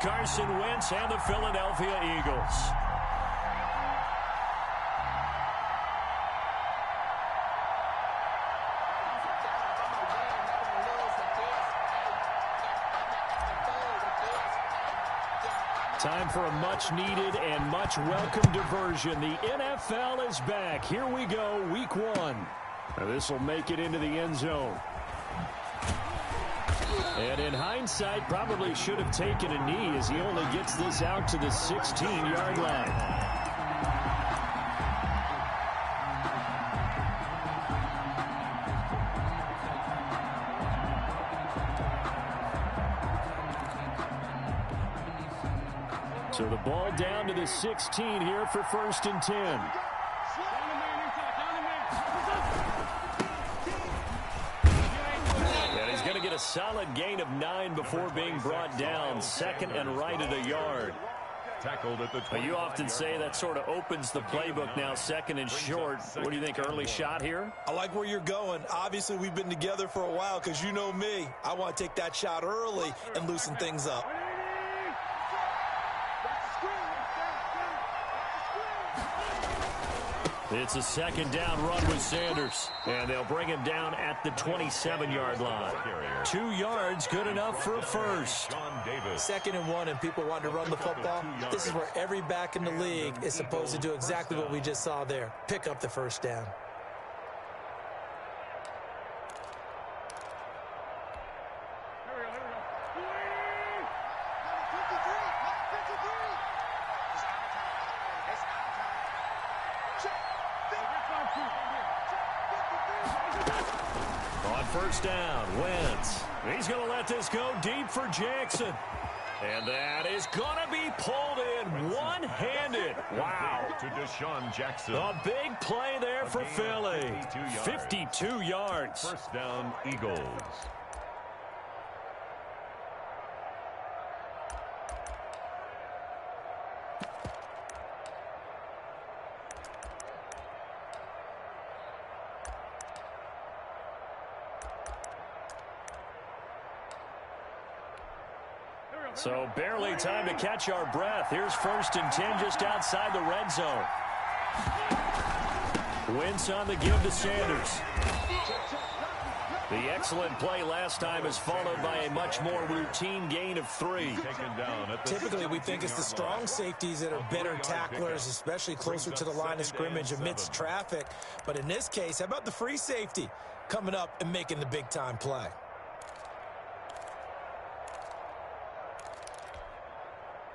Carson Wentz and the Philadelphia Eagles. Time for a much-needed and much-welcome diversion. The NFL is back. Here we go, Week 1. This will make it into the end zone. And in hindsight, probably should have taken a knee as he only gets this out to the 16-yard line. So the ball down to the 16 here for 1st and 10. And he's going to get a solid gain of 9 before being brought down. 2nd and right at a yard. Tackled at the 20. You often say that sort of opens the playbook now, 2nd and short. What do you think, early shot here? I like where you're going. Obviously, we've been together for a while because you know me. I want to take that shot early and loosen things up. It's a 2nd down run with Sanders. And they'll bring him down at the 27-yard line. 2 yards, good enough for a first. 2nd and 1, and people want to run the football. This is where every back in the league is supposed to do exactly what we just saw there. Pick up the 1st down. On 1st down, Wentz. He's going to let this go deep for Jackson. And that is going to be pulled in one-handed. Wow. To Deshaun Jackson. A big play there for Philly. 52 yards. 1st down, Eagles. So barely time to catch our breath. Here's 1st and 10 just outside the red zone. Wentz on the give to Sanders. The excellent play last time is followed by a much more routine gain of 3. Typically, we think it's the strong safeties that are better tacklers, especially closer to the line of scrimmage amidst traffic. But in this case, how about the free safety coming up and making the big-time play?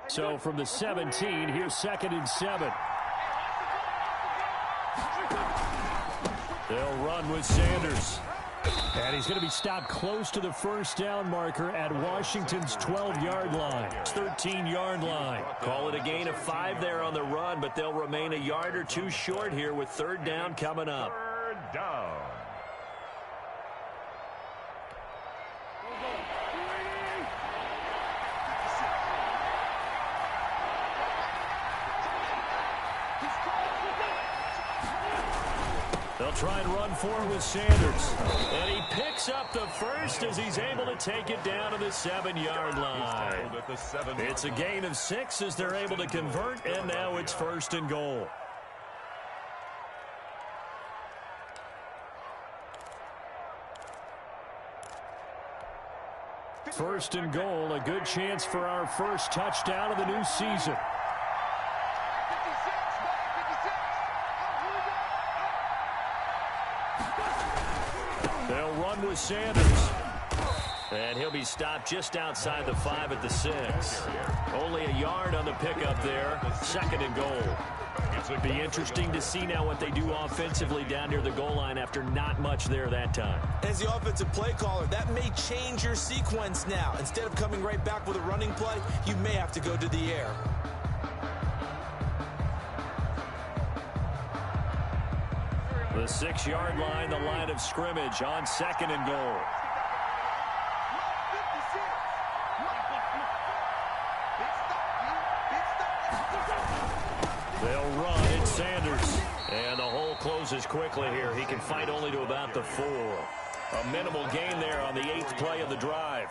So from the 17, here's 2nd and 7. They'll run with Sanders. And he's going to be stopped close to the 1st down marker at Washington's 12-yard line. 13-yard line. Call it a gain of 5 there on the run, but they'll remain a yard or 2 short here with 3rd down coming up. 3rd down. They'll try and run for it with Sanders. And he picks up the first as he's able to take it down to the 7-yard line. It's a gain of 6 as they're able to convert, and now it's 1st and goal. First and goal, a good chance for our first touchdown of the new season. They'll run with Sanders. And he'll be stopped just outside the 5 at the 6. Only a yard on the pickup there. 2nd and goal. It'll be interesting to see now what they do offensively down near the goal line after not much there that time. As the offensive play caller, that may change your sequence now. Instead of coming right back with a running play, you may have to go to the air. The 6-yard line, the line of scrimmage on 2nd and goal. They'll run. It's Sanders. And the hole closes quickly here. He can fight only to about the 4. A minimal gain there on the 8th play of the drive.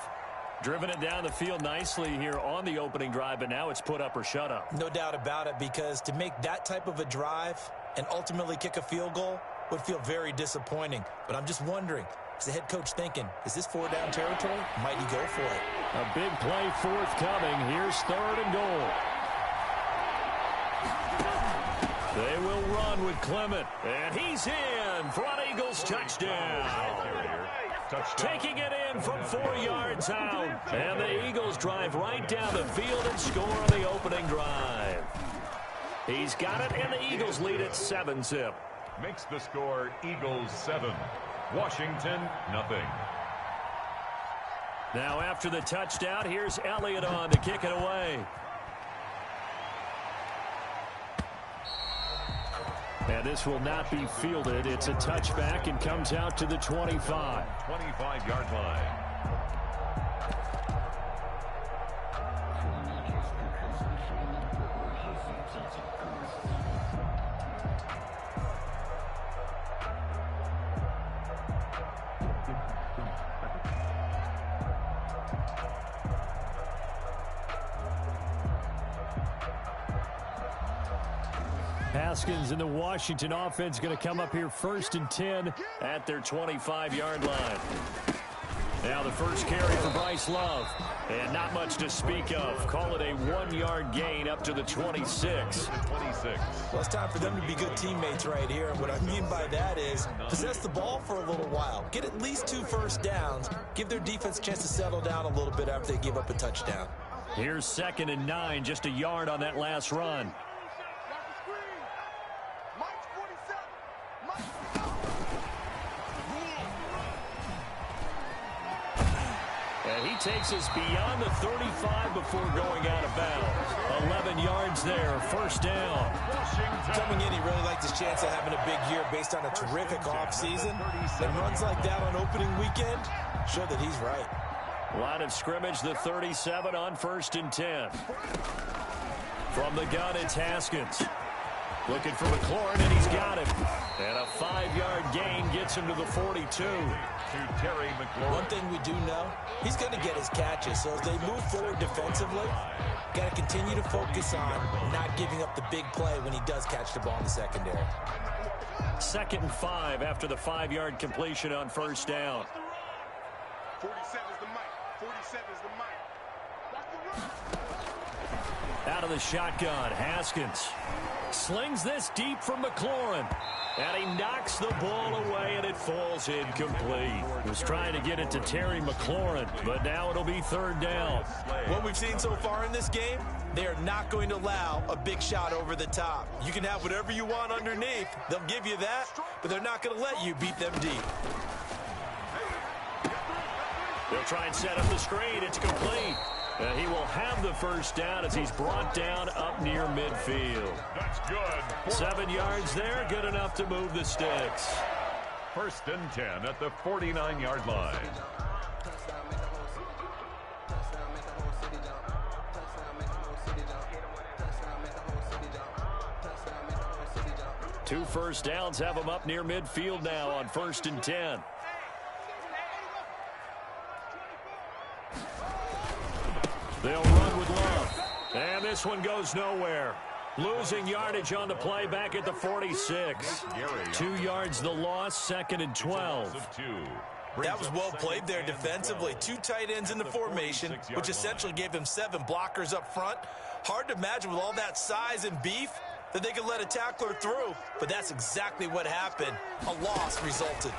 Driven it down the field nicely here on the opening drive, but now it's put up or shut up. No doubt about it, because to make that type of a drive and ultimately kick a field goal would feel very disappointing. But I'm just wondering, is the head coach thinking, is this 4-down territory? Might he go for it? A big play forthcoming. Here's 3rd and goal. They will run with Clement. And he's in for an Eagles touchdown. Taking it in from 4 yards out. And the Eagles drive right down the field and score on the opening drive. He's got it, and the Eagles lead at 7-zip. Makes the score Eagles 7. Washington, nothing. Now after the touchdown, here's Elliott on to kick it away. And this will not be fielded. It's a touchback and comes out to the 25. 25-yard line. Haskins and the Washington offense going to come up here 1st and 10 at their 25-yard line. Now the first carry for Bryce Love. And not much to speak of. Call it a 1-yard gain up to the 26. Well, it's time for them to be good teammates right here. And what I mean by that is possess the ball for a little while. Get at least 2 first downs. Give their defense a chance to settle down a little bit after they give up a touchdown. Here's 2nd and 9, just a yard on that last run. And he takes us beyond the 35 before going out of bounds. 11 yards there, 1st down. Coming in, he really liked his chance of having a big year based on a terrific offseason. And runs like that on opening weekend show that he's right. Line of scrimmage, the 37 on 1st and 10. From the gun, it's Haskins. Looking for McLaurin, and he's got him. And a 5-yard gain gets him to the 42. To Terry McLaurin. One thing we do know, he's going to get his catches. So as they move forward defensively, got to continue to focus on not giving up the big play when he does catch the ball in the secondary. 2nd and 5 after the 5-yard completion on 1st down. 47 is the mic. 47 is the mic. Out of the shotgun, Haskins slings this deep from McLaurin. And he knocks the ball away, and it falls incomplete. He was trying to get it to Terry McLaurin, but now it'll be 3rd down. What we've seen so far in this game, they are not going to allow a big shot over the top. You can have whatever you want underneath. They'll give you that, but they're not going to let you beat them deep. They'll try and set up the screen. It's complete. He will have the 1st down as he's brought down up near midfield. That's good. 7 yards there, good enough to move the sticks. 1st and 10 at the 49-yard line. Two 1st downs have him up near midfield now on 1st and 10. They'll run with Love. And this one goes nowhere. Losing yardage on the play back at the 46. 2 yards the loss, 2nd and 12. That was well played there defensively. 2 tight ends in the formation, which essentially gave them 7 blockers up front. Hard to imagine with all that size and beef that they could let a tackler through, but that's exactly what happened. A loss resulted.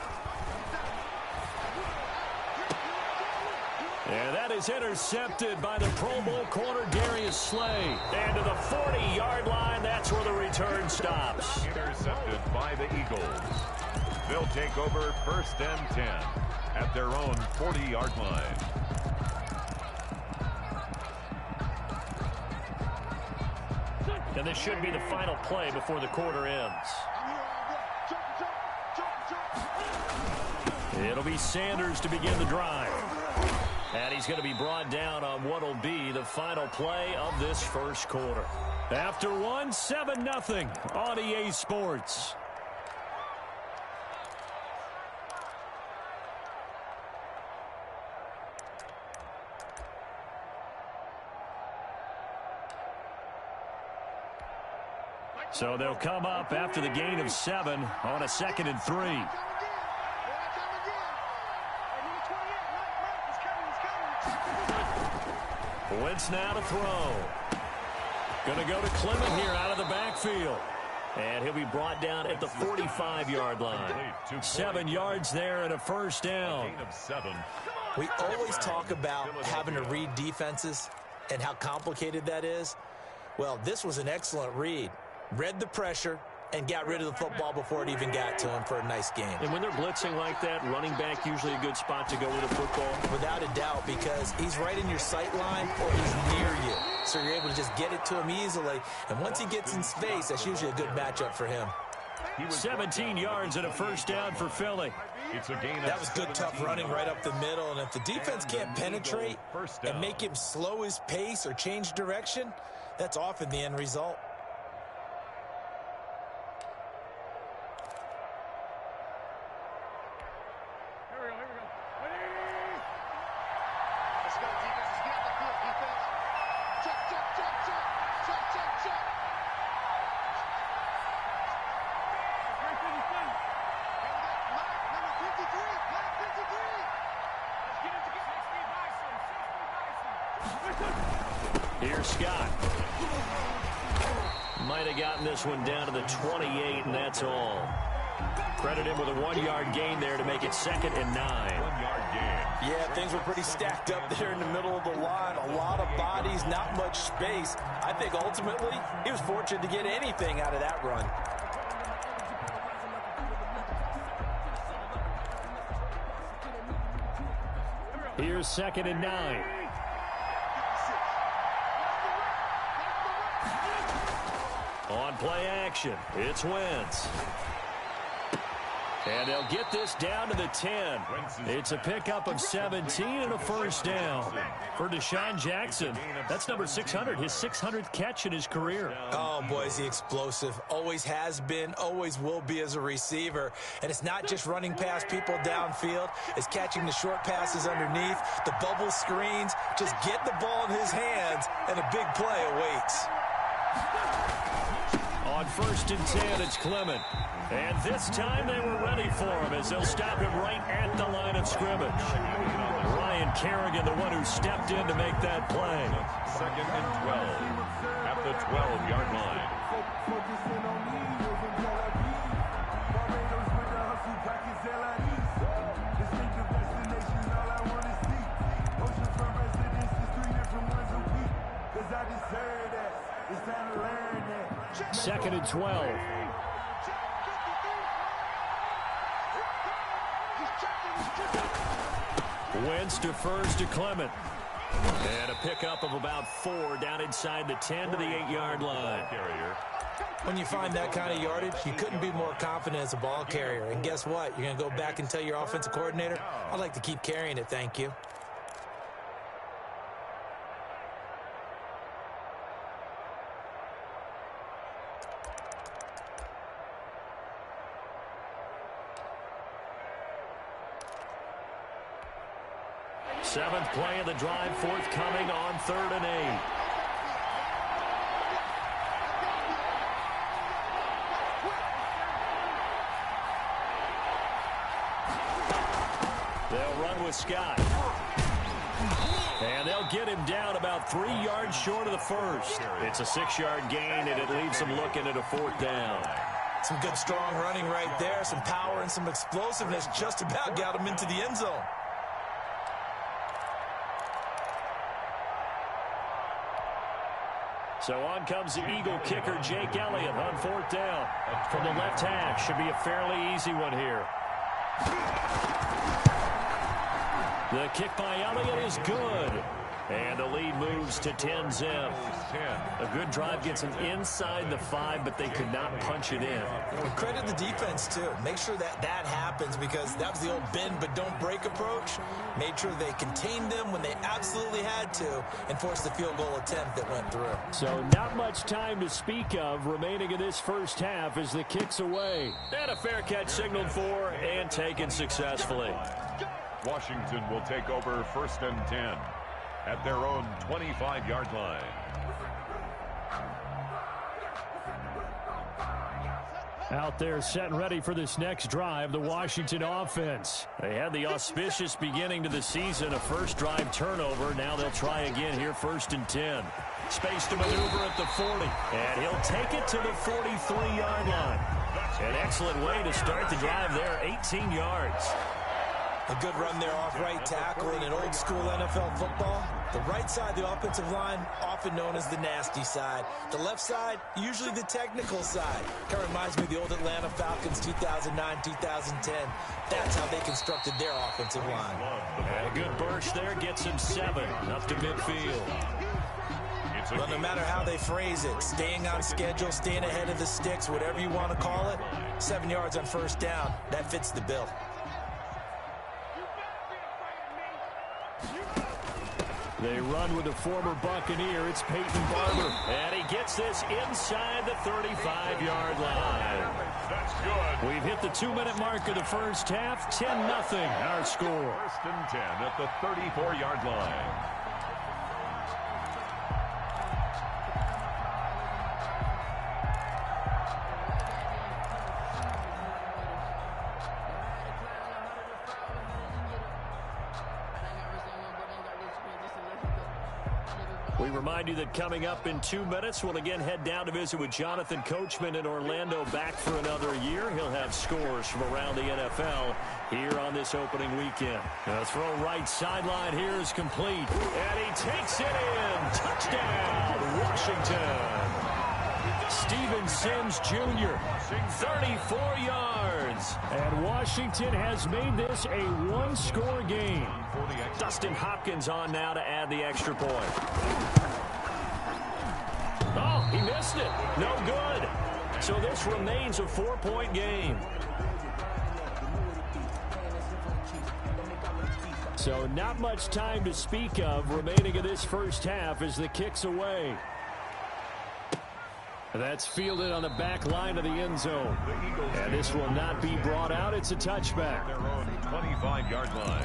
And that is intercepted by the Pro Bowl corner Darius Slay. And to the 40-yard line, that's where the return stops. Intercepted by the Eagles. They'll take over 1st and 10 at their own 40-yard line. And this should be the final play before the quarter ends. It'll be Sanders to begin the drive. And he's going to be brought down on what will be the final play of this 1st quarter. After one, 7-0 on EA Sports. So they'll come up after the gain of 7 on a 2nd and 3. Wentz now to throw. Going to go to Clement here out of the backfield. And he'll be brought down at the 45-yard line. 7 yards there and a first down. We always talk about having to read defenses and how complicated that is. Well, this was an excellent read. Read the pressure and got rid of the football before it even got to him for a nice gain. And when they're blitzing like that, running back usually a good spot to go with the football? Without a doubt, because he's right in your sight line or he's near you. So you're able to just get it to him easily. And once he gets in space, that's usually a good matchup for him. 17 yards and a first down for Philly. That was good, tough running right up the middle. And if the defense can't penetrate and make him slow his pace or change direction, that's often the end result. Here's Scott. Might have gotten this one down to the 28, and that's all. Credit him with a 1-yard gain there to make it 2nd and 9. 1-yard gain. Yeah, things were pretty stacked up there in the middle of the line. A lot of bodies, not much space. I think ultimately he was fortunate to get anything out of that run. Here's 2nd and 9. On play action, it's Wentz. And they'll get this down to the 10. It's a pickup of 17 and a first down. For Deshaun Jackson, that's number 600, his 600th catch in his career. Oh, boy, is he explosive. Always has been, always will be as a receiver. And it's not just running past people downfield. It's catching the short passes underneath, the bubble screens. Just get the ball in his hands, and a big play awaits. On 1st and 10, it's Clement. And this time they were ready for him as they'll stop him right at the line of scrimmage. Ryan Kerrigan, the one who stepped in to make that play. 2nd and 12 at the 12-yard line. Second and 12. Wentz defers to Clement. And a pickup of about 4 down inside the 10 to the 8-yard line. When you find that kind of yardage, you couldn't be more confident as a ball carrier. And guess what? You're going to go back and tell your offensive coordinator, I'd like to keep carrying it, thank you. Seventh play of the drive forthcoming on 3rd and 8. They'll run with Scott. And they'll get him down about 3 yards short of the first. It's a 6-yard gain, and it leaves them looking at a 4th down. Some good, strong running right there. Some power and some explosiveness just about got him into the end zone. So on comes the Eagle kicker, Jake Elliott, on 4th down. From the left hash, should be a fairly easy one here. The kick by Elliott is good. And the lead moves to 10-zip. A good drive gets them inside the 5, but they could not punch it in. Well, credit the defense, too. Make sure that happens, because that was the old bend but don't break approach. Made sure they contained them when they absolutely had to and forced the field goal attempt that went through. So not much time to speak of remaining in this first half as the kick's away. And a fair catch signaled for and taken successfully. Washington will take over 1st and 10 at their own 25-yard line. Out there set and ready for this next drive, the Washington offense. They had the auspicious beginning to the season, a first drive turnover. Now they'll try again here, 1st and 10. Space to maneuver at the 40, and he'll take it to the 43-yard line. An excellent way to start the drive there, 18 yards. A good run there off right tackle in an old-school NFL football. The right side of the offensive line, often known as the nasty side. The left side, usually the technical side. Kind of reminds me of the old Atlanta Falcons 2009, 2010. That's how they constructed their offensive line. And a good burst there gets him 7 up to midfield. Well, no matter how they phrase it, staying on schedule, staying ahead of the sticks, whatever you want to call it, 7 yards on first down, that fits the bill. They run with a former Buccaneer. It's Peyton Barber. And he gets this inside the 35-yard line. That's good. We've hit the 2-minute mark of the first half. 10-0 our score. 1st and 10 at the 34-yard line. We remind you that coming up in 2 minutes, we'll again head down to visit with Jonathan Coachman in Orlando, back for another year. He'll have scores from around the NFL here on this opening weekend. The throw right sideline here is complete, and he takes it in. Touchdown, Washington. Steven Sims Jr., 34 yards. And Washington has made this a one-score game. Dustin Hopkins on now to add the extra point. Oh, he missed it. No good. So this remains a 4-point game. So not much time to speak of remaining in this first half as the kick's away. That's fielded on the back line of the end zone. And this will not be brought out. It's a touchback. Their own 25-yard line.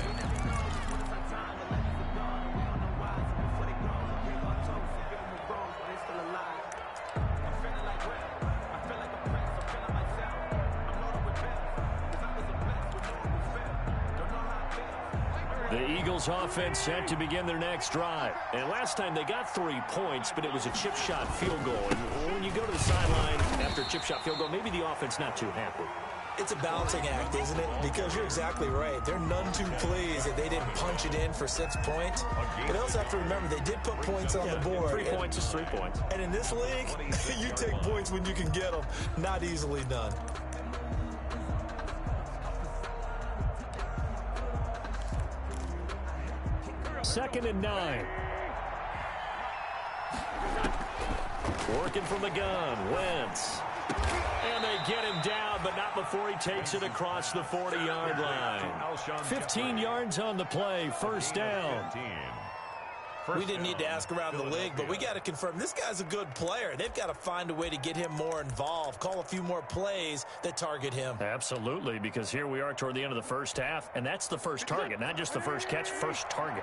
The Eagles offense set to begin their next drive. And last time they got 3 points, but it was a chip shot field goal. And when you go to the sideline after a chip shot field goal, maybe the offense not too happy. It's a balancing act, isn't it? Because you're exactly right. They're none too pleased that they didn't punch it in for 6 points. But they also have to remember they did put points on the board. 3 points is 3 points. And in this league, you take points when you can get them. Not easily done. Second and 9. Working from the gun, Wentz. And they get him down, but not before he takes it across the 40-yard line. 15 yards on the play, first down. We didn't need to ask around the league, but we got to confirm this guy's a good player. They've got to find a way to get him more involved, call a few more plays that target him. Absolutely, because here we are toward the end of the first half, and that's the first target, not just the first catch, first target.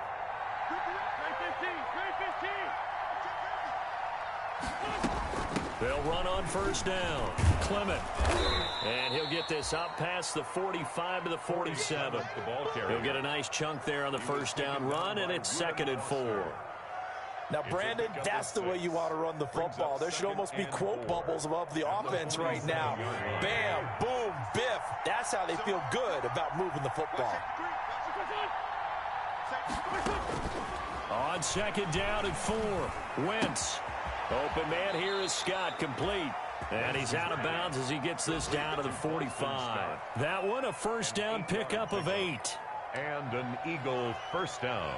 They'll run on first down. Clement. And he'll get this up past the 45 to the 47. He'll get a nice chunk there on the first down run, and it's 2nd and 4. Now, Brandon, that's the way you want to run the football. There should almost be quote bubbles above the offense right now. Bam, boom, biff. That's how they feel good about moving the football. On 2nd down and 4, Wentz. Open man here is Scott, complete. And he's out of bounds as he gets this down to the 45. That one a first down pickup of 8. And an Eagle first down.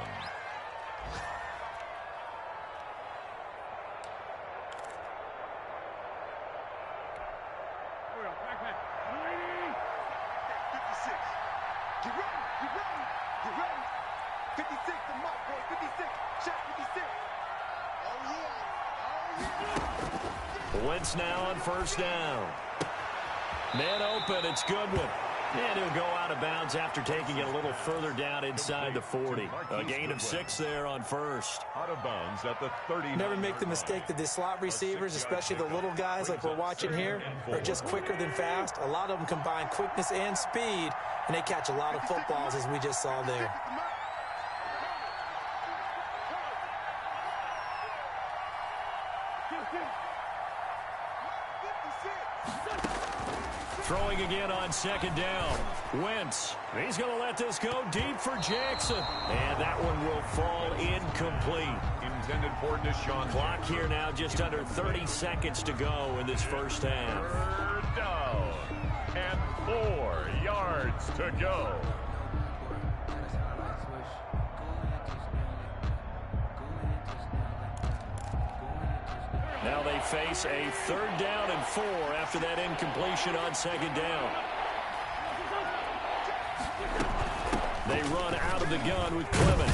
Wentz now on first down. Man open, it's Goodwin. And he'll go out of bounds after taking it a little further down inside the 40. A gain of 6 there on first. Out of bounds at the 30. Never make the mistake that the slot receivers, especially the little guys like we're watching here, are just quicker than fast. A lot of them combine quickness and speed, and they catch a lot of footballs, as we just saw there. Throwing again on second down. Wentz. He's going to let this go deep for Jackson. And that one will fall incomplete. Intended for Deshaun. Clock here now, just under 30 seconds to go in this first half. Third down. And 4 yards to go. Now they face a 3rd down and 4 after that incompletion on second down. They run out of the gun with Clement.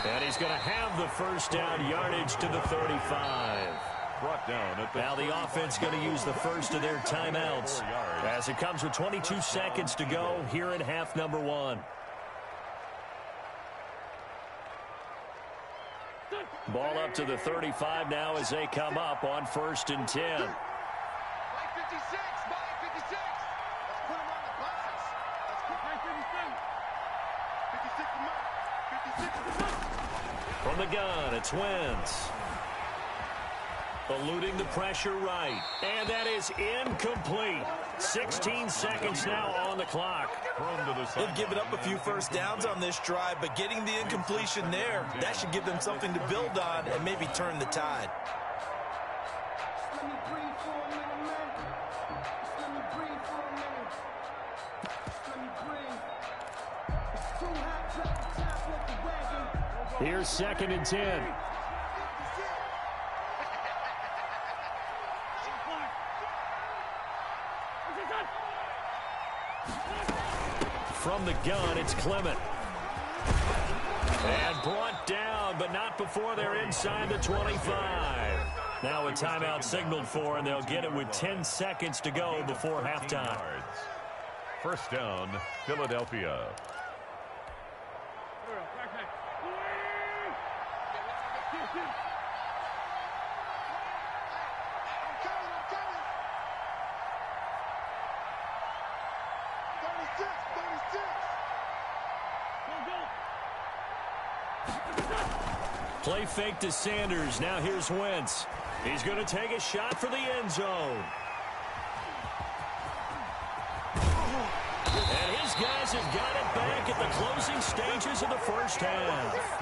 And he's going to have the first down yardage to the 35. Brought down at the now the offense going to use the first of their timeouts as it comes with 22 seconds to go here in half number 1. Ball up to the 35 now as they come up on 1st and 10. By 56, by 56. Let's put him on the buses. Let's put 56 to Mike. 56 to Mike. From the gun, it's Wentz. Eluding the pressure right. And that is incomplete. 16 seconds now on the clock. They've given up a few first downs on this drive, but getting the incompletion there, that should give them something to build on and maybe turn the tide. Here's 2nd and 10. From the gun, it's Clement. And brought down, but not before they're inside the 25. Now a timeout signaled for, and they'll get it with 10 seconds to go before halftime. First down, Philadelphia. Play fake to Sanders. Now here's Wentz. He's going to take a shot for the end zone. And his guys have got it back at the closing stages of the first half.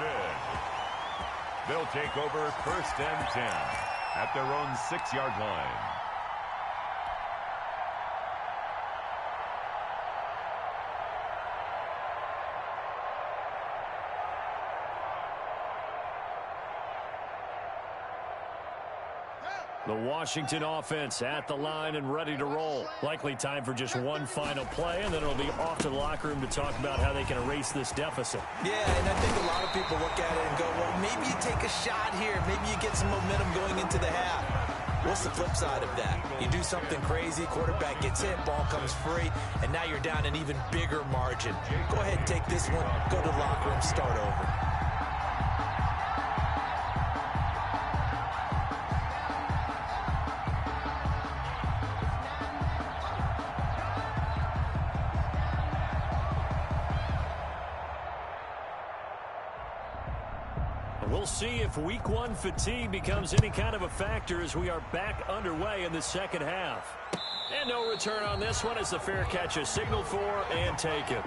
They'll take over 1st and 10 at their own 6-yard line. The Washington offense at the line and ready to roll. Likely time for just one final play, and then it'll be off to the locker room to talk about how they can erase this deficit. Yeah, and I think a lot of people look at it and go, well, maybe you take a shot here. Maybe you get some momentum going into the half. What's the flip side of that? You do something crazy, quarterback gets hit, ball comes free, and now you're down an even bigger margin. Go ahead and take this one, go to the locker room, start over. We'll see if week 1 fatigue becomes any kind of a factor as we are back underway in the second half. And no return on this one as the fair catch is signaled for and taken.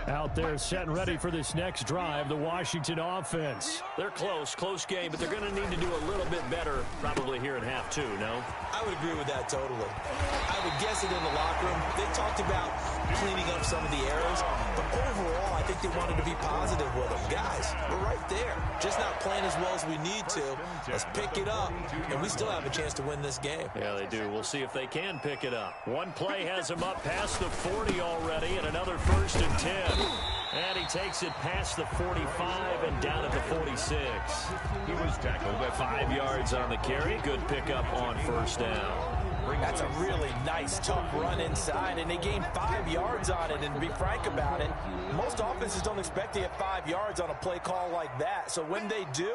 Out there set and ready for this next drive, the Washington offense. They're close game, but they're going to need to do a little bit better probably here in half two, no? I would agree with that totally. I would guess it in the locker room. They talked about cleaning up some of the errors, but overall, I think they wanted to be positive with them. Guys, we're right there. Just not playing as well as we need to. Let's pick it up, and we still have a chance to win this game. Yeah, they do. We'll see if they can pick it up. One play has them up past the 40 already, and another 1st and 10. And he takes it past the 45 and down at the 46. He was tackled at 5 yards on the carry. Good pickup on 1st down. That's a really nice, tough run inside, and they gained 5 yards on it. And to be frank about it, most offenses don't expect to get 5 yards on a play call like that. So when they do,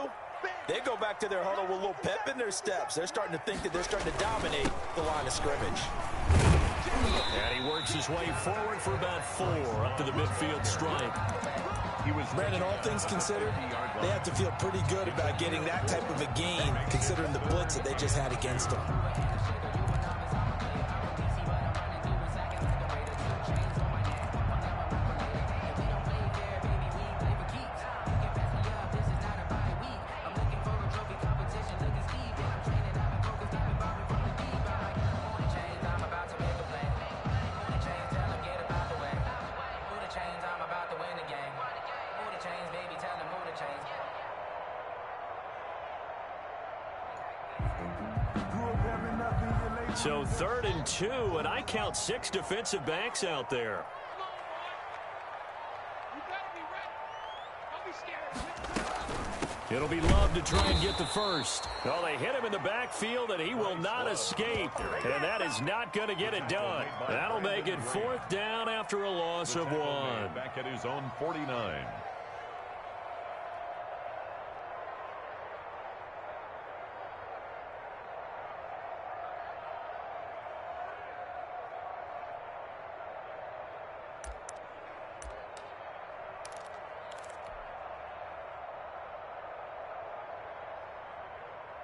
they go back to their huddle with a little pep in their steps. They're starting to think that they're starting to dominate the line of scrimmage. And he works his way forward for about 4 up to the midfield stripe. Brandon, all things considered, they have to feel pretty good about getting that type of a gain, considering the blitz that they just had against them. So 3rd and 2, and I count 6 defensive backs out there. It'll be Love to try and get the first. Well, they hit him in the backfield, and he will not escape. And that is not going to get it done. That'll make it 4th down after a loss of 1. Back at his own 49.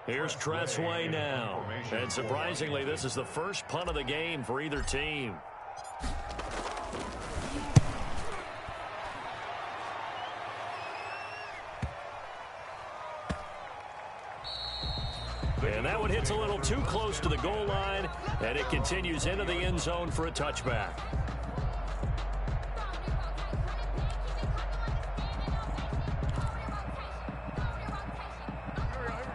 Here's Tressway now. And surprisingly, this is the first punt of the game for either team. And that one hits a little too close to the goal line, and it continues into the end zone for a touchback.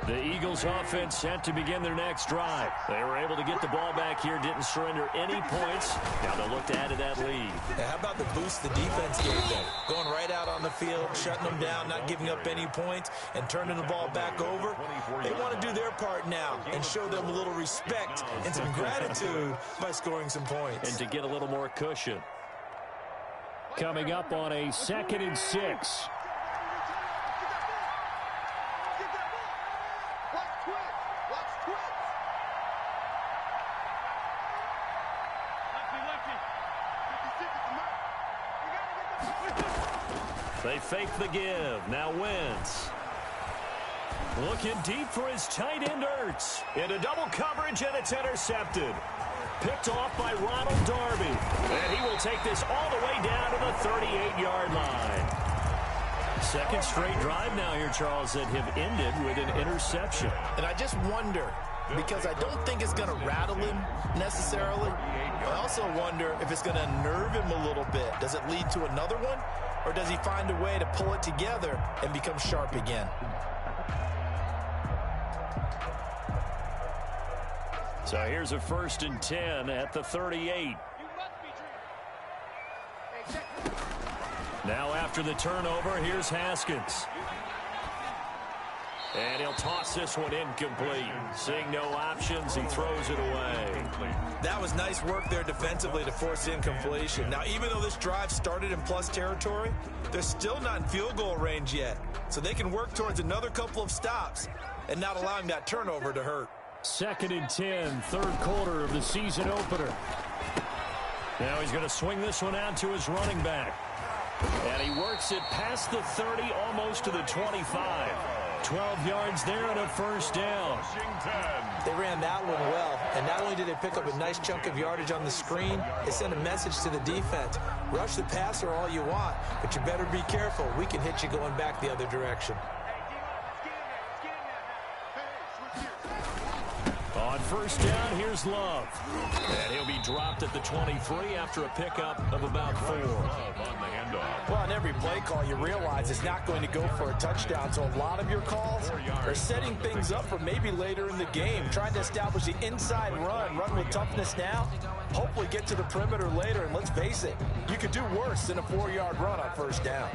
The Eagles offense set to begin their next drive. They were able to get the ball back here, didn't surrender any points. Now they'll look to add to that lead. How about the boost the defense gave them? Going right out on the field, shutting them down, not giving up any points, and turning the ball back over. They want to do their part now and show them a little respect and some gratitude by scoring some points. And to get a little more cushion. Coming up on a 2nd and 6. They fake the give. Now Wentz. Looking deep for his tight end Ertz. Into double coverage, and it's intercepted. Picked off by Ronald Darby. And he will take this all the way down to the 38-yard line. 2nd straight drive now here, Charles, that have ended with an interception. And I just wonder, because I don't think it's going to rattle him necessarily. I also wonder if it's going to unnerve him a little bit. Does it lead to another one? Or does he find a way to pull it together and become sharp again? So here's a 1st and 10 at the 38. Now after the turnover, here's Haskins. And he'll toss this one incomplete. Seeing no options, he throws it away. That was nice work there defensively to force incompletion. Now, even though this drive started in plus territory, they're still not in field goal range yet. So they can work towards another couple of stops and not allowing that turnover to hurt. 2nd and 10, 3rd quarter of the season opener. Now he's going to swing this one out to his running back. And he works it past the 30, almost to the 25. 12 yards there and a first down. They ran that one well, and not only did they pick up a nice chunk of yardage on the screen, they sent a message to the defense. Rush the passer all you want, but you better be careful. We can hit you going back the other direction. On first down, here's Love. And he'll be dropped at the 23 after a pickup of about 4. Well, on every play call, you realize it's not going to go for a touchdown, so a lot of your calls are setting things up for maybe later in the game, trying to establish the inside run with toughness now, hopefully get to the perimeter later, and let's face it, you could do worse than a 4-yard run on first down.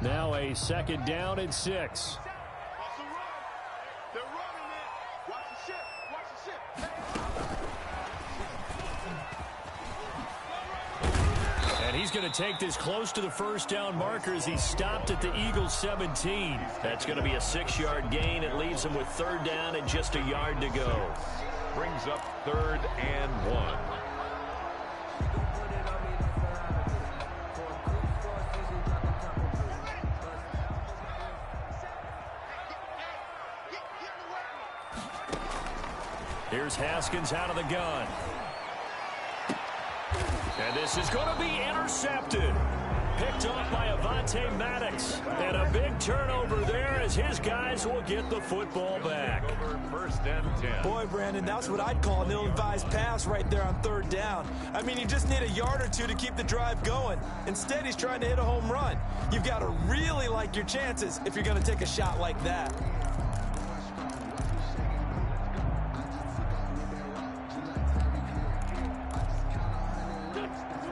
Now a second down and 6. And he's going to take this close to the first down marker as he stopped at the Eagles 17. That's going to be a 6-yard gain. It leaves him with third down and just a yard to go. Brings up 3rd and 1. Here's Haskins out of the gun. And this is going to be intercepted. Picked off by Avonte Maddox. And a big turnover there as his guys will get the football back. First and 10. Boy, Brandon, that's what I'd call an ill-advised pass right there on third down. I mean, you just need a yard or two to keep the drive going. Instead, he's trying to hit a home run. You've got to really like your chances if you're going to take a shot like that.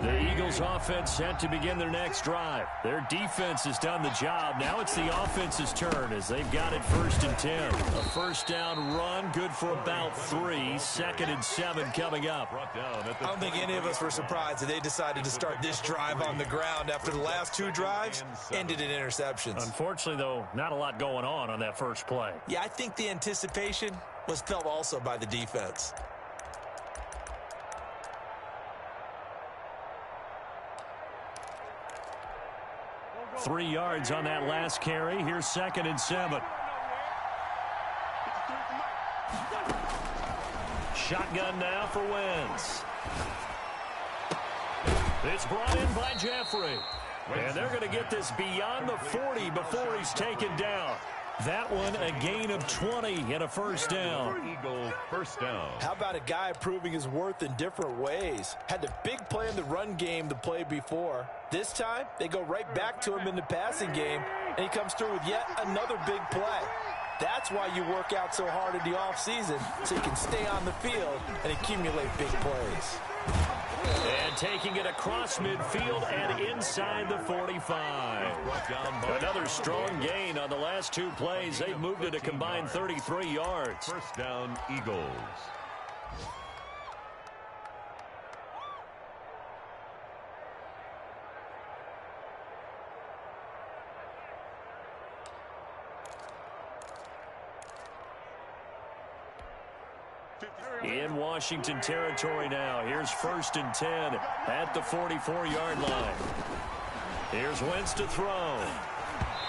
The Eagles offense set to begin their next drive. Their defense has done the job. Now it's the offense's turn as they've got it 1st and 10. A first down run, good for about 3. 2nd and 7 coming up. I don't think any of us were surprised that they decided to start this drive on the ground after the last 2 drives ended in interceptions. Unfortunately, though, not a lot going on that first play. Yeah, I think the anticipation was felt also by the defense. 3 yards on that last carry. Here's 2nd and 7. Shotgun now for Wentz. It's brought in by Jeffrey. And they're going to get this beyond the 40 before he's taken down. That one a gain of 20 and a first down. Eagle first down. How about a guy proving his worth in different ways? Had the big play in the run game the play before. This time, they go right back to him in the passing game, and he comes through with yet another big play. That's why you work out so hard in the offseason, so you can stay on the field and accumulate big plays. And taking it across midfield and inside the 45. Another strong gain on the last 2 plays. They've moved it a combined 33 yards. First down, Eagles. In Washington territory now. Here's 1st and 10 at the 44-yard line. Here's Wentz to throw.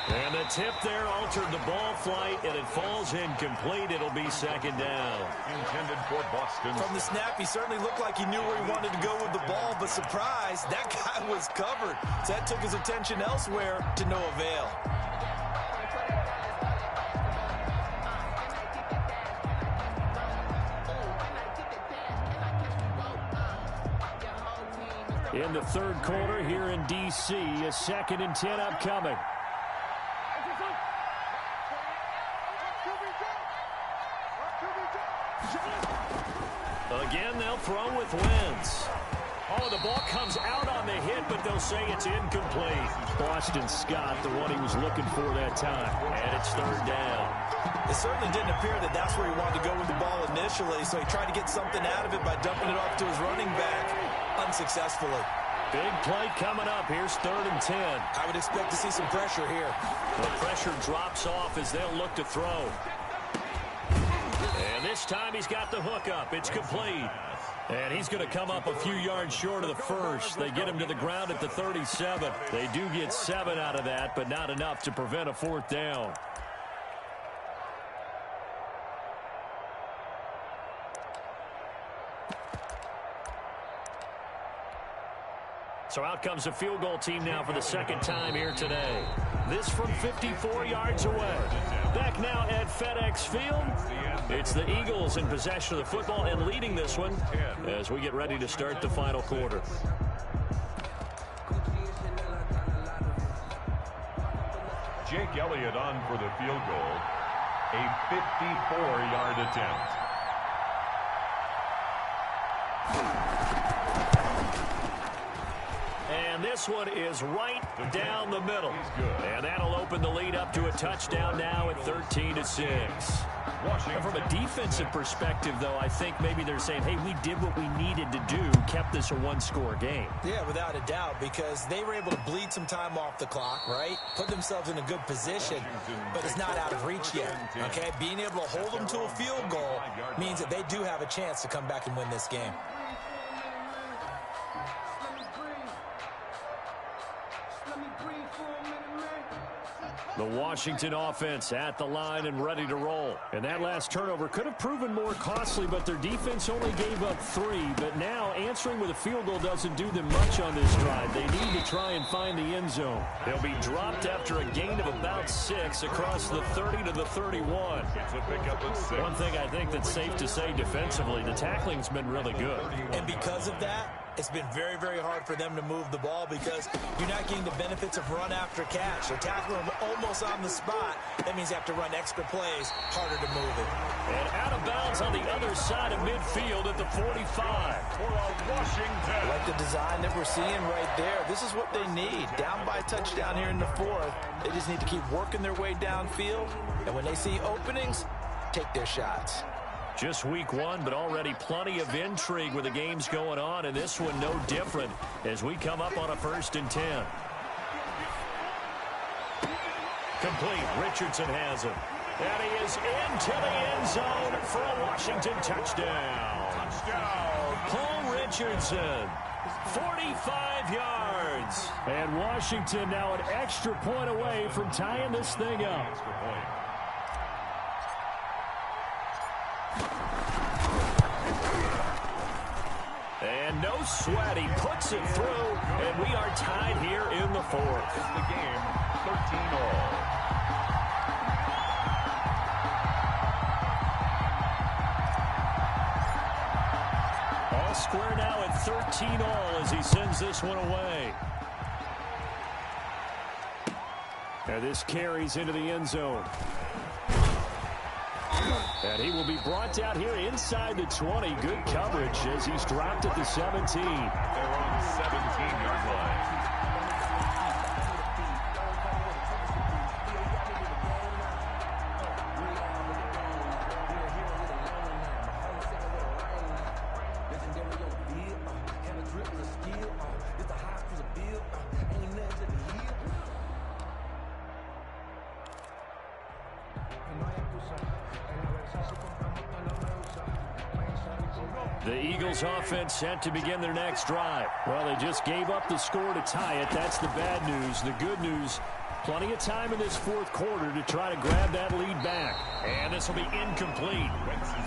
And the tip there altered the ball flight, and it falls incomplete. It'll be 2nd down. Intended for Boston. From the snap, he certainly looked like he knew where he wanted to go with the ball, but surprise, that guy was covered. So that took his attention elsewhere to no avail. In the 3rd quarter here in D.C., a 2nd and 10 upcoming. Again, they'll throw with Wentz. Oh, the ball comes out on the hit, but they'll say it's incomplete. Boston Scott, the one he was looking for that time. And it's 3rd down. It certainly didn't appear that that's where he wanted to go with the ball initially, so he tried to get something out of it by dumping it off to his running back unsuccessfully. Big play coming up. Here's 3rd and 10. I would expect to see some pressure here. The pressure drops off as they'll look to throw. this time he's got the hook up. It's complete. And he's going to come up a few yards short of the first. They get him to the ground at the 37. They do get 7 out of that, but not enough to prevent a 4th down. So out comes a field goal team now for the 2nd time here today. This from 54 yards away. Back now at FedEx Field. It's the Eagles in possession of the football and leading this one as we get ready to start the final quarter. Jake Elliott on for the field goal. A 54-yard attempt. And this one is right down the middle. And that'll open the lead up to a touchdown now at 13-6. And from a defensive perspective, though, I think maybe they're saying, hey, we did what we needed to do, kept this a 1-score game. Yeah, without a doubt, because they were able to bleed some time off the clock, right? Put themselves in a good position, but it's not out of reach yet, okay? Being able to hold them to a field goal means that they do have a chance to come back and win this game. The Washington offense at the line and ready to roll. And that last turnover could have proven more costly, but their defense only gave up 3. But now answering with a field goal doesn't do them much on this drive. They need to try and find the end zone. They'll be dropped after a gain of about 6 across the 30 to the 31. It's a pickup at 6. One thing I think that's safe to say defensively, the tackling's been really good. And because of that, it's been very, very hard for them to move the ball because you're not getting the benefits of run after catch. They're tackling them almost on the spot. That means you have to run extra plays, harder to move it. And out of bounds on the other side of midfield at the 45. For Washington. I like the design that we're seeing right there. This is what they need. Down by a touchdown here in the 4th. They just need to keep working their way downfield. And when they see openings, take their shots. Just week 1, but already plenty of intrigue with the games going on, and this one no different as we come up on a 1st and 10. Complete. Richardson has him. And he is into the end zone for a Washington touchdown. Paul Richardson, 45 yards. And Washington now an extra point away from tying this thing up. And no sweat, he puts it through, and we are tied here in the 4th. It's the game, 13-all. All square now at 13-all as he sends this one away. And this carries into the end zone. And he will be brought down here inside the 20. Good coverage as he's dropped at the 17. They're on 17-yard line. The Eagles offense set to begin their next drive. Well, they just gave up the score to tie it. That's the bad news. The good news, plenty of time in this 4th quarter to try to grab that lead back. And this will be incomplete.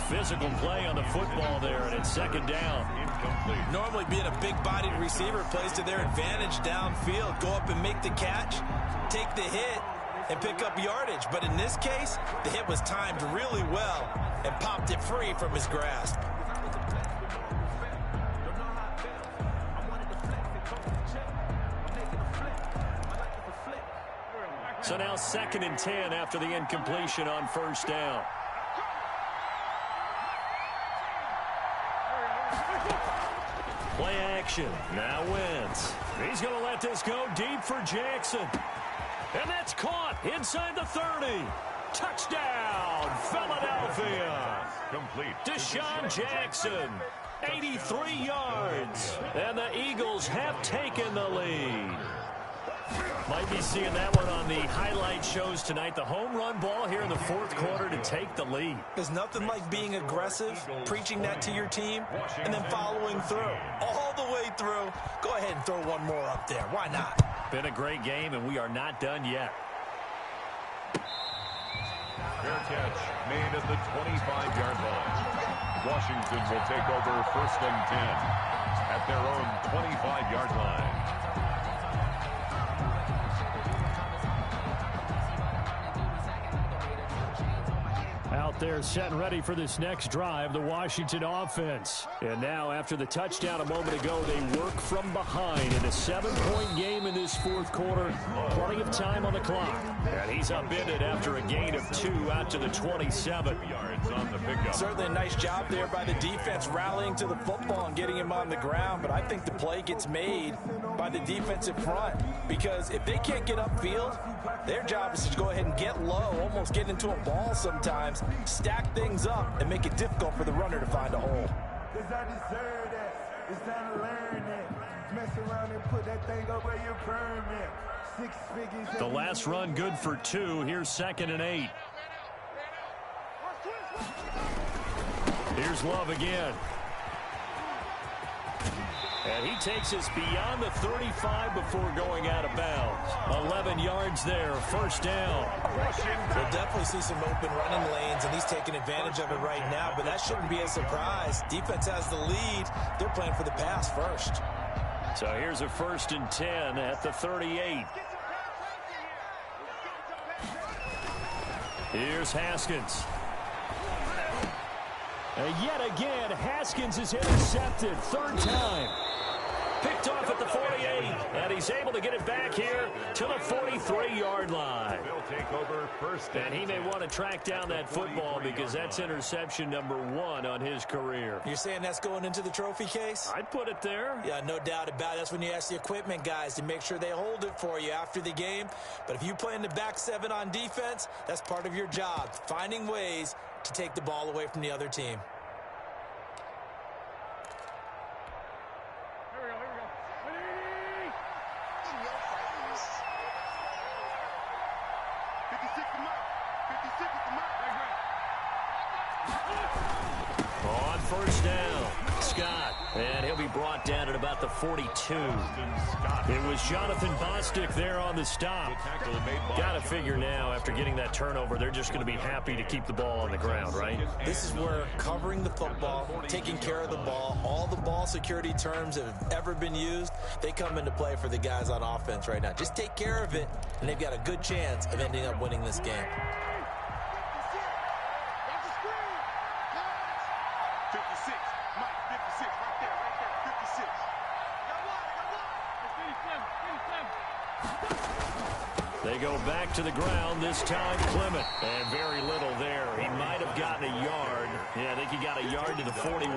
Physical play on the football there, and it's 2nd down. Incomplete. Normally being a big-bodied receiver plays to their advantage downfield. Go up and make the catch, take the hit, and pick up yardage. But in this case, the hit was timed really well and popped it free from his grasp. So now 2nd and 10 after the incompletion on 1st down. Play action. Now Wentz. He's going to let this go deep for Jackson. And that's caught inside the 30. Touchdown, Philadelphia. Complete. Deshaun Jackson, 83 yards. And the Eagles have taken the lead. Might be seeing that one on the highlight shows tonight. The home run ball here in the fourth quarter to take the lead. There's nothing like being aggressive, preaching that to your team, and then following through. All the way through. Go ahead and throw one more up there. Why not? Been a great game, and we are not done yet. Fair catch made at the 25-yard line. Washington will take over first and 10 at their own 25-yard line. Out there set and ready for this next drive, the Washington offense. And now after the touchdown a moment ago, they work from behind in a 7-point game in this fourth quarter. Plenty of time on the clock. And he's upended after a gain of 2 out to the 27. Yards on the pickup. Certainly a nice job there by the defense rallying to the football and getting him on the ground. But I think the play gets made by the defensive front. Because if they can't get upfield, their job is to go ahead and get low, almost get into a ball sometimes, stack things up, and make it difficult for the runner to find a hole. Cause I deserve that. It's time to learn that. Mess around and put that thing over your permit. 6 figures. The last run good for 2. Here's 2nd and 8. Here's Love again. And he takes us beyond the 35 before going out of bounds. 11 yards there, first down. We'll definitely see some open running lanes, and he's taking advantage of it right now, but that shouldn't be a surprise. Defense has the lead. They're playing for the pass first. So here's a 1st and 10 at the 38. Here's Haskins. And yet again, Haskins is intercepted. 3rd time. Picked off at the 48, and he's able to get it back here to the 43-yard line. They'll take over first And he may want to track down that football because that's interception number 1 on his career. You're saying that's going into the trophy case? I'd put it there. Yeah, no doubt about it. That's when you ask the equipment guys to make sure they hold it for you after the game. But if you play in the back 7 on defense, that's part of your job, finding ways to take the ball away from the other team. On first down, Scott. And he'll be brought down at about the 42. It was Jonathan Bostic there on the stop. Got to figure now, after getting that turnover, they're just going to be happy to keep the ball on the ground, right? This is where covering the football, taking care of the ball, all the ball security terms that have ever been used, they come into play for the guys on offense right now. Just take care of it, and they've got a good chance of ending up winning this game. 56, Mike, 56, right there, 56. They go back to the ground, this time Clement. And very little there. He might have gotten a yard. Yeah, I think he got a yard to the 41.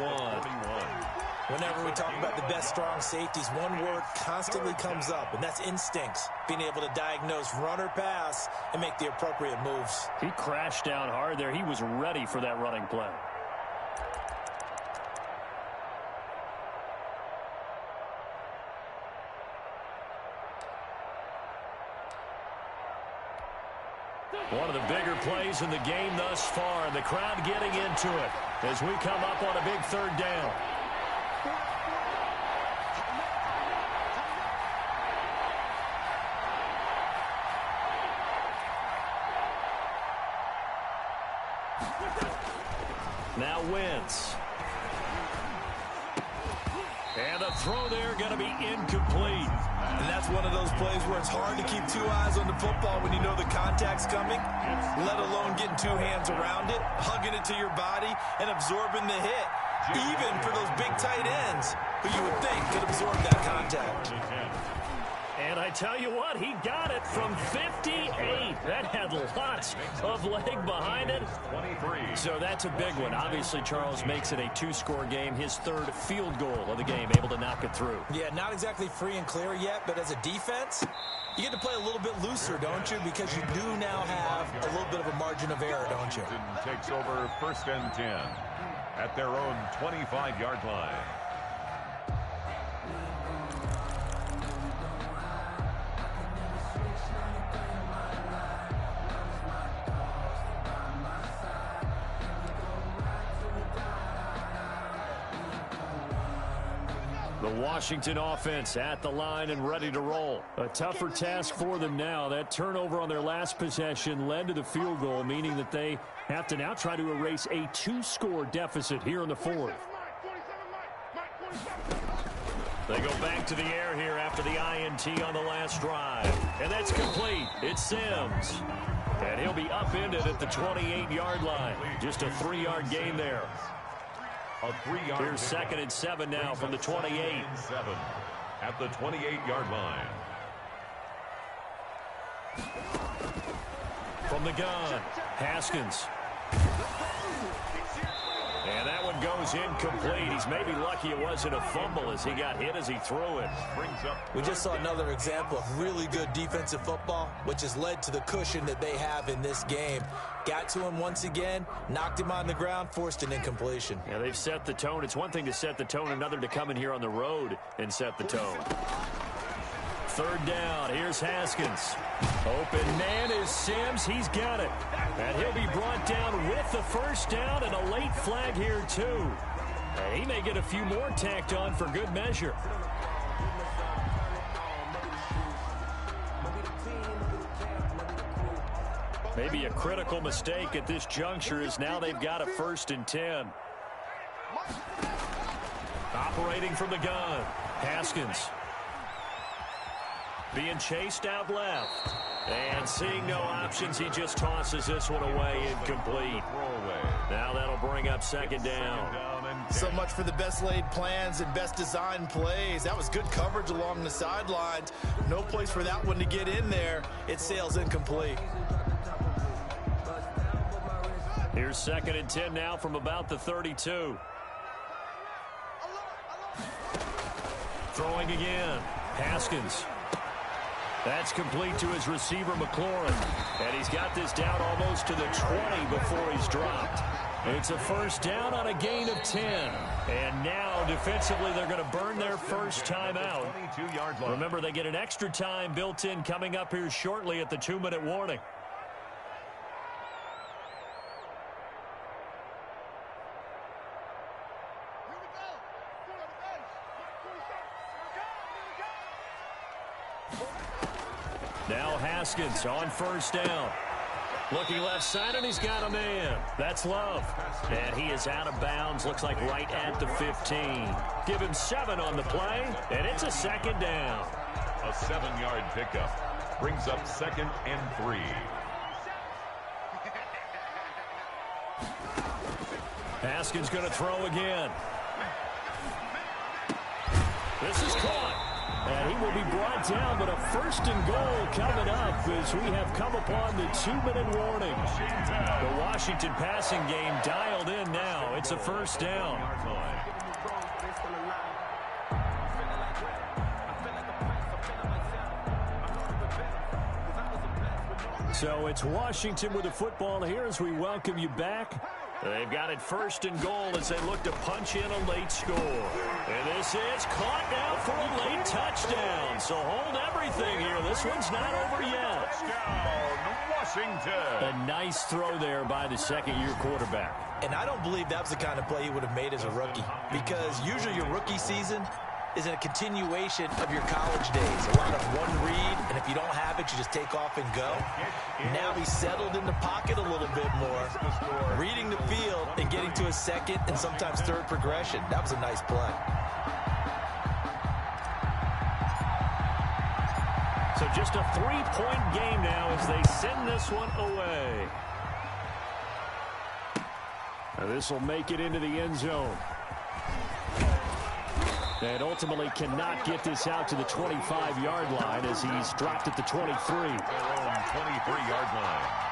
Whenever we talk about the best strong safeties, one word constantly comes up, and that's instincts. Being able to diagnose run or pass and make the appropriate moves. He crashed down hard there. He was ready for that running play. One of the bigger plays in the game thus far, and the crowd getting into it as we come up on a big 3rd down. Now Wentz. And the throw there going to be incomplete. And that's one of those plays where it's hard to keep 2 eyes on the football when you know the contact's coming, let alone getting 2 hands around it, hugging it to your body, and absorbing the hit. Even for those big tight ends, who you would think could absorb that contact. And I tell you what, he got it from 58. That had lots of leg behind it. 23. So that's a big one. Obviously, Charles makes it a 2-score game. His 3rd field goal of the game, able to knock it through. Yeah, not exactly free and clear yet, but as a defense, you get to play a little bit looser, don't you? Because you do now have a little bit of a margin of error, don't you? Takes over first and 10 at their own 25-yard line. The Washington offense at the line and ready to roll. A tougher task for them now. That turnover on their last possession led to the field goal, meaning that they have to now try to erase a 2-score deficit here in the fourth. They go back to the air here after the INT on the last drive. And that's complete. It's Sims. And he'll be upended at the 28-yard line. Just a 3-yard gain there. A 3-yard. Here's 2nd and 7 now from the 28. 7 at the 28-yard line. From the gun, Haskins. And that one goes incomplete. He's maybe lucky it wasn't a fumble as he got hit as he threw it. We just saw another example of really good defensive football, which has led to the cushion that they have in this game. Got to him once again, knocked him on the ground, forced an incompletion. Yeah, they've set the tone. It's one thing to set the tone, another to come in here on the road and set the tone. 3rd down. Here's Haskins. Open man is Sims. He's got it. And he'll be brought down with the 1st down and a late flag here, too. And he may get a few more tacked on for good measure. Maybe a critical mistake at this juncture is now they've got a 1st and 10. Operating from the gun, Haskins. Being chased out left. And seeing no options, he just tosses this one away, incomplete. Now that'll bring up 2nd down. So much for the best laid plans and best designed plays. That was good coverage along the sidelines. No place for that one to get in there. It sails incomplete. Here's 2nd and 10 now from about the 32. Throwing again. Haskins. That's complete to his receiver, McLaurin. And he's got this down almost to the 20 before he's dropped. It's a 1st down on a gain of 10. And now, defensively, they're going to burn their first time out. Remember, they get an extra time built in coming up here shortly at the 2-minute warning. Now Haskins on 1st down. Looking left side, and he's got a man. That's Love. And he is out of bounds, looks like right at the 15. Give him 7 on the play, and it's a 2nd down. A 7-yard pickup brings up 2nd and 3. Haskins going to throw again. This is caught. And he will be brought down, but a 1st and goal coming up as we have come upon the 2-minute warning. The Washington passing game dialed in now. It's a 1st down. So it's Washington with the football here as we welcome you back. They've got it 1st and goal as they look to punch in a late score. And this is caught now for a late touchdown. So hold everything here. This one's not over yet. Touchdown, Washington. A nice throw there by the 2nd-year quarterback. And I don't believe that was the kind of play he would have made as a rookie. Because usually your rookie season is a continuation of your college days. A lot of one read, and if you don't have it, you just take off and go. Now he's settled in the pocket a little bit more, reading the field and getting to a 2nd and sometimes 3rd progression. That was a nice play. So just a 3-point game now as they send this one away. Now this will make it into the end zone. And ultimately cannot get this out to the 25-yard line as he's dropped at the 23. Their own 23-yard line.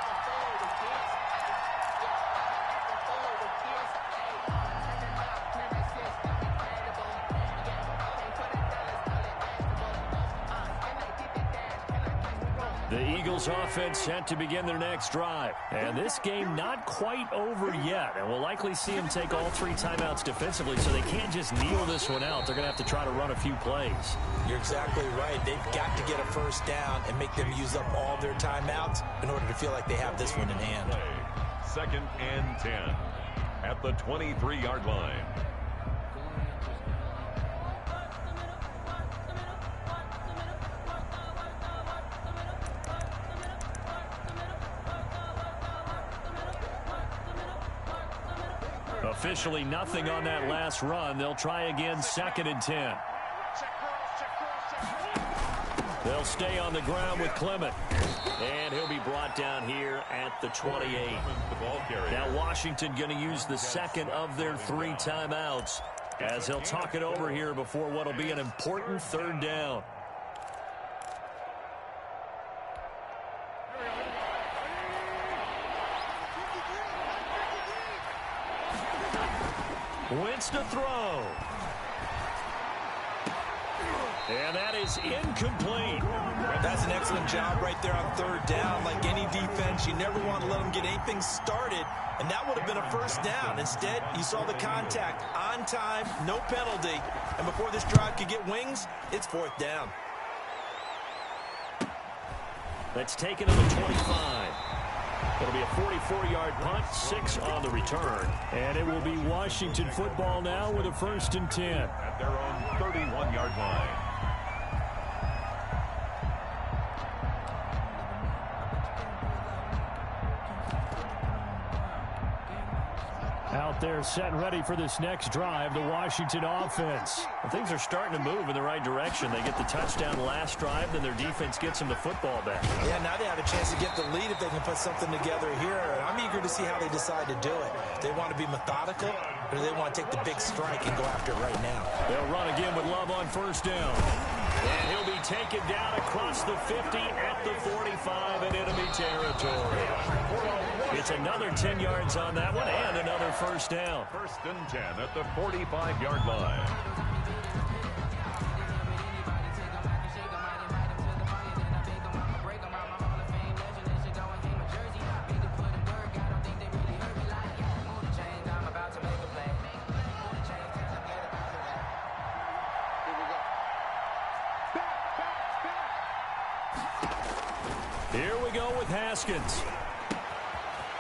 The Eagles offense set to begin their next drive. And this game not quite over yet. And we'll likely see them take all 3 timeouts defensively, so they can't just kneel this one out. They're going to have to try to run a few plays. You're exactly right. They've got to get a 1st down and make them use up all their timeouts in order to feel like they have this one in hand. 2nd and 10 at the 23-yard line. Officially nothing on that last run. They'll try again, 2nd and 10. They'll stay on the ground with Clement. And he'll be brought down here at the 28. Now Washington going to use the second of their 3 timeouts as they'll talk it over here before what will be an important 3rd down. Wentz to throw. And that is incomplete. That's an excellent job right there on 3rd down. Like any defense, you never want to let them get anything started, and that would have been a 1st down. Instead, you saw the contact on time, no penalty, and before this drive could get wings, it's 4th down. That's taken to the 25. It'll be a 44-yard punt, 6 on the return. And it will be Washington football now with a 1st and 10. At their own 31-yard line. Out there set and ready for this next drive, the Washington offense. Well, things are starting to move in the right direction. They get the touchdown last drive, then their defense gets them the football back. Yeah, now they have a chance to get the lead if they can put something together here. And I'm eager to see how they decide to do it. They want to be methodical, or do they want to take the big strike and go after it right now? They'll run again with Love on 1st down. And he'll be taken down across the 50 at the 45 in enemy territory. It's another 10 yards on that one and another 1st down. 1st and 10 at the 45-yard line. Here we go with Haskins.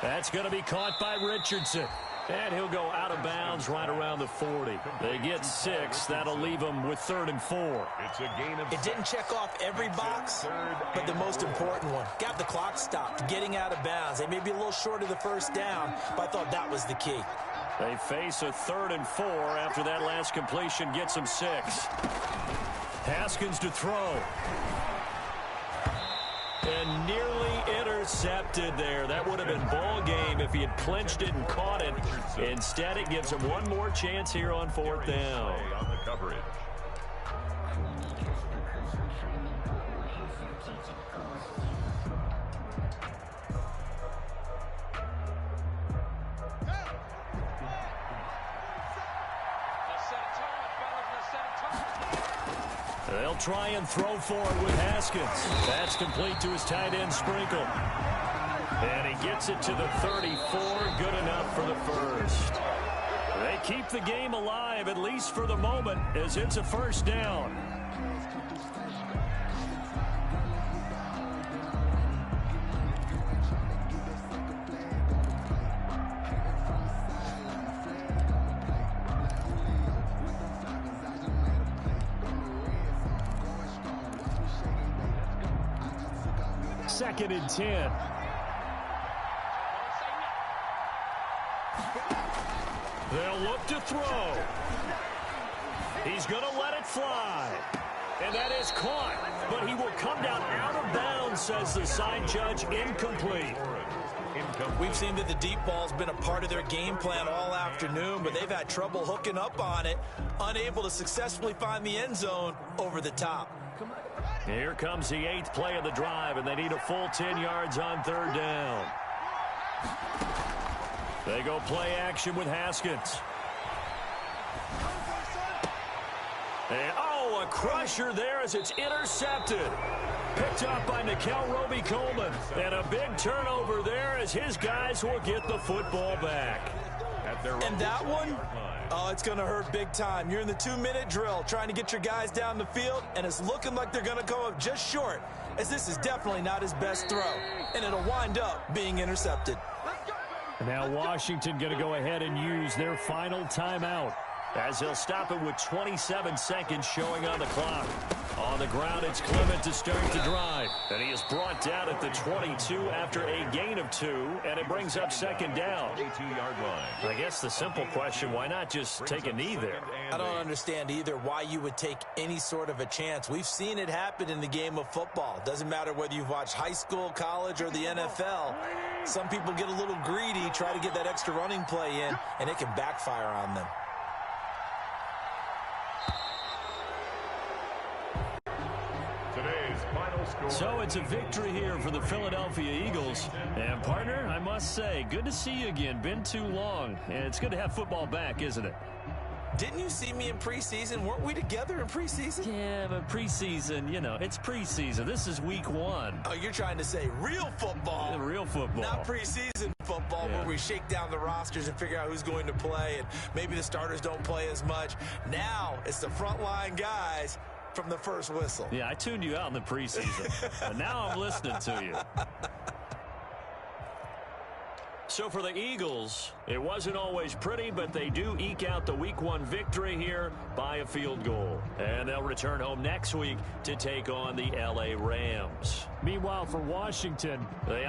That's going to be caught by Richardson. And he'll go out of bounds right around the 40. They get 6. That'll leave them with 3rd and 4. It's a gain of It didn't check off every box, but the most important one. Got the clock stopped, getting out of bounds. They may be a little short of the 1st down, but I thought that was the key. They face a 3rd and 4 after that last completion gets them 6. Haskins to throw. And nearly intercepted there. That would have been ball game if he had clinched it and caught it. Instead, it gives him one more chance here on 4th down. on the coverage. They'll try and throw for it with Haskins. That's complete to his tight end, Sprinkle. And he gets it to the 34. Good enough for the 1st. They keep the game alive, at least for the moment, as it's a 1st down. Second and 10. They'll look to throw. He's going to let it fly. And that is caught. But he will come down out of bounds, says the side judge. Incomplete. We've seen that the deep ball's been a part of their game plan all afternoon, but they've had trouble hooking up on it, unable to successfully find the end zone over the top. Here comes the 8th play of the drive, and they need a full 10 yards on 3rd down. They go play action with Haskins. And, oh, a crusher there as it's intercepted. Picked up by Nikel Roby-Coleman. And a big turnover there as his guys will get the football back. And that one, oh, it's going to hurt big time. You're in the 2-minute drill trying to get your guys down the field, and it's looking like they're going to come up just short, as this is definitely not his best throw, and it'll wind up being intercepted. Now Washington going to go ahead and use their final timeout. as he'll stop it with 27 seconds showing on the clock. On the ground, it's Clement to start the drive. And he is brought down at the 22 after a gain of 2, and it brings up second down. 22-yard line. I guess the simple question, why not just take a knee there? I don't understand either why you would take any sort of a chance. We've seen it happen in the game of football. Doesn't matter whether you've watched high school, college, or the NFL. Some people get a little greedy, try to get that extra running play in, and it can backfire on them. So it's a victory here for the Philadelphia Eagles. And, partner, I must say, good to see you again. Been too long. And it's good to have football back, isn't it? Didn't you see me in preseason? Weren't we together in preseason? Yeah, but preseason, you know, it's preseason. This is week 1. Oh, you're trying to say real football. Yeah, real football. Not preseason football where we shake down the rosters and figure out who's going to play, and maybe the starters don't play as much. Now it's the frontline guys from the first whistle. Yeah, I tuned you out in the preseason. But now I'm listening to you. So for the Eagles, it wasn't always pretty, but they do eke out the week 1 victory here by a field goal. And they'll return home next week to take on the LA Rams. Meanwhile, for Washington, they